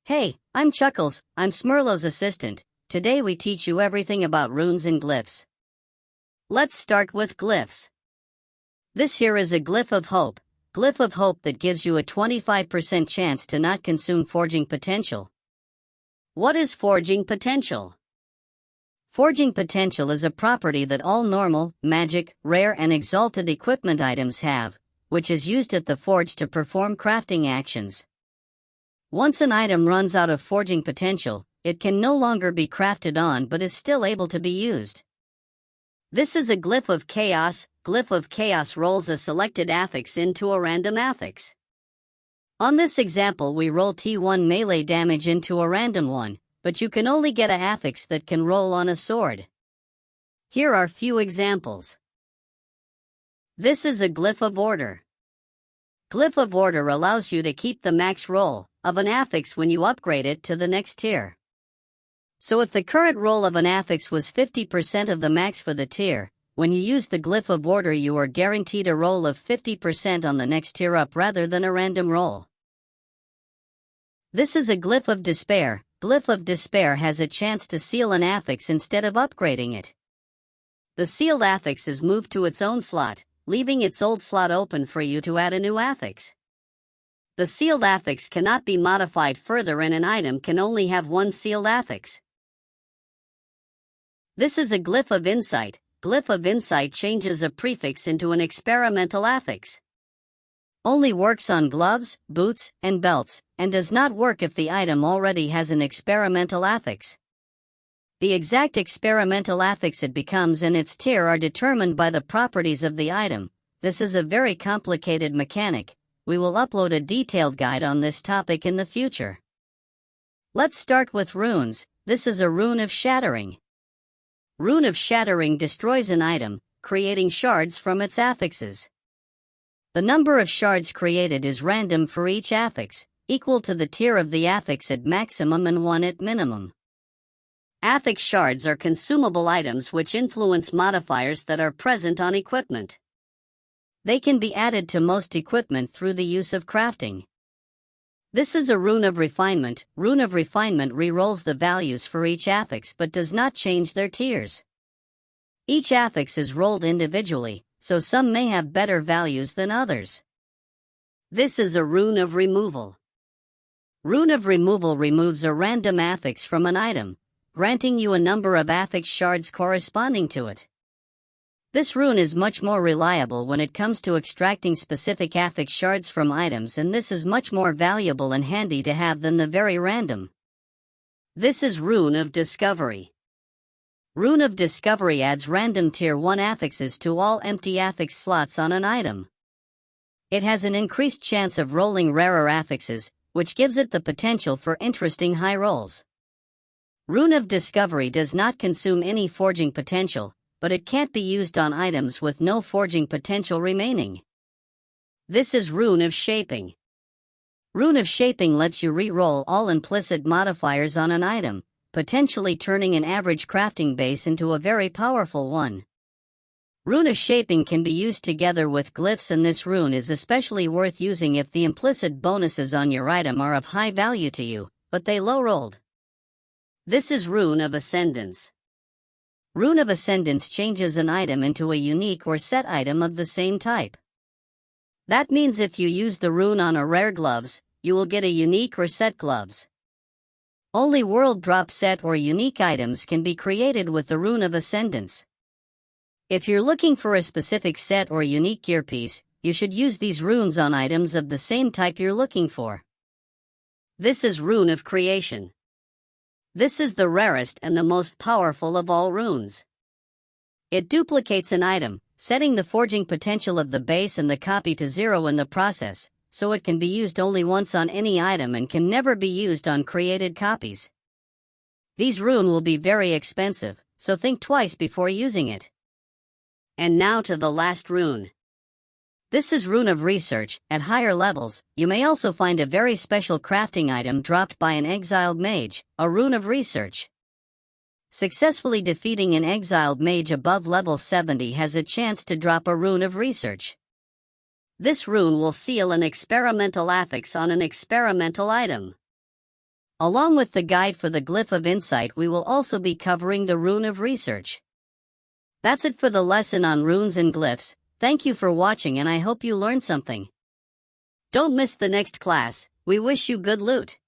Hey, I'm Chuckles, I'm Smerlow's assistant. Today we teach you everything about runes and glyphs. Let's start with glyphs. This here is a glyph of hope. Glyph of hope that gives you a 25% chance to not consume forging potential. What is forging potential? Forging potential is a property that all normal, magic, rare and exalted equipment items have, which is used at the forge to perform crafting actions. Once an item runs out of forging potential, it can no longer be crafted on but is still able to be used. This is a glyph of chaos. Glyph of chaos rolls a selected affix into a random affix. On this example we roll T1 melee damage into a random one, but you can only get a affix that can roll on a sword. Here are few examples. This is a glyph of order. Glyph of order allows you to keep the max roll of an affix when you upgrade it to the next tier. So if the current roll of an affix was 50% of the max for the tier, when you use the glyph of order you are guaranteed a roll of 50% on the next tier up rather than a random roll. This is a glyph of despair. Glyph of despair has a chance to seal an affix instead of upgrading it. The sealed affix is moved to its own slot, leaving its old slot open for you to add a new affix. The sealed affix cannot be modified further and an item can only have one sealed affix. This is a glyph of insight. Glyph of insight changes a prefix into an experimental affix. Only works on gloves, boots, and belts, and does not work if the item already has an experimental affix. The exact experimental affix it becomes and its tier are determined by the properties of the item. This is a very complicated mechanic. We will upload a detailed guide on this topic in the future. Let's start with runes. This is a rune of shattering. Rune of shattering destroys an item, creating shards from its affixes. The number of shards created is random for each affix, equal to the tier of the affix at maximum and 1 at minimum. Affix shards are consumable items which influence modifiers that are present on equipment. They can be added to most equipment through the use of crafting. This is a rune of refinement. Rune of refinement re-rolls the values for each affix but does not change their tiers. Each affix is rolled individually, so some may have better values than others. This is a rune of removal. Rune of removal removes a random affix from an item, granting you a number of affix shards corresponding to it. This rune is much more reliable when it comes to extracting specific affix shards from items, and this is much more valuable and handy to have than the very random. This is rune of discovery. Rune of discovery adds random tier 1 affixes to all empty affix slots on an item. It has an increased chance of rolling rarer affixes, which gives it the potential for interesting high rolls. Rune of discovery does not consume any forging potential, but it can't be used on items with no forging potential remaining. This is rune of shaping. Rune of shaping lets you re-roll all implicit modifiers on an item, potentially turning an average crafting base into a very powerful one. Rune of shaping can be used together with glyphs, and this rune is especially worth using if the implicit bonuses on your item are of high value to you, but they low-rolled. This is rune of ascendance. Rune of ascendance changes an item into a unique or set item of the same type. That means if you use the rune on a rare gloves, you will get a unique or set gloves. Only world drop set or unique items can be created with the rune of ascendance. If you're looking for a specific set or unique gear piece, you should use these runes on items of the same type you're looking for. This is rune of creation. This is the rarest and the most powerful of all runes. It duplicates an item, setting the forging potential of the base and the copy to 0 in the process, so it can be used only once on any item and can never be used on created copies. These runes will be very expensive, so think twice before using it. And now to the last rune. This is rune of research. At higher levels, you may also find a very special crafting item dropped by an exiled mage, a rune of research. Successfully defeating an exiled mage above level 70 has a chance to drop a rune of research. This rune will seal an experimental affix on an experimental item. Along with the guide for the Glyph of Insight, we will also be covering the Rune of Research. That's it for the lesson on runes and glyphs. Thank you for watching and I hope you learned something. Don't miss the next class. We wish you good loot.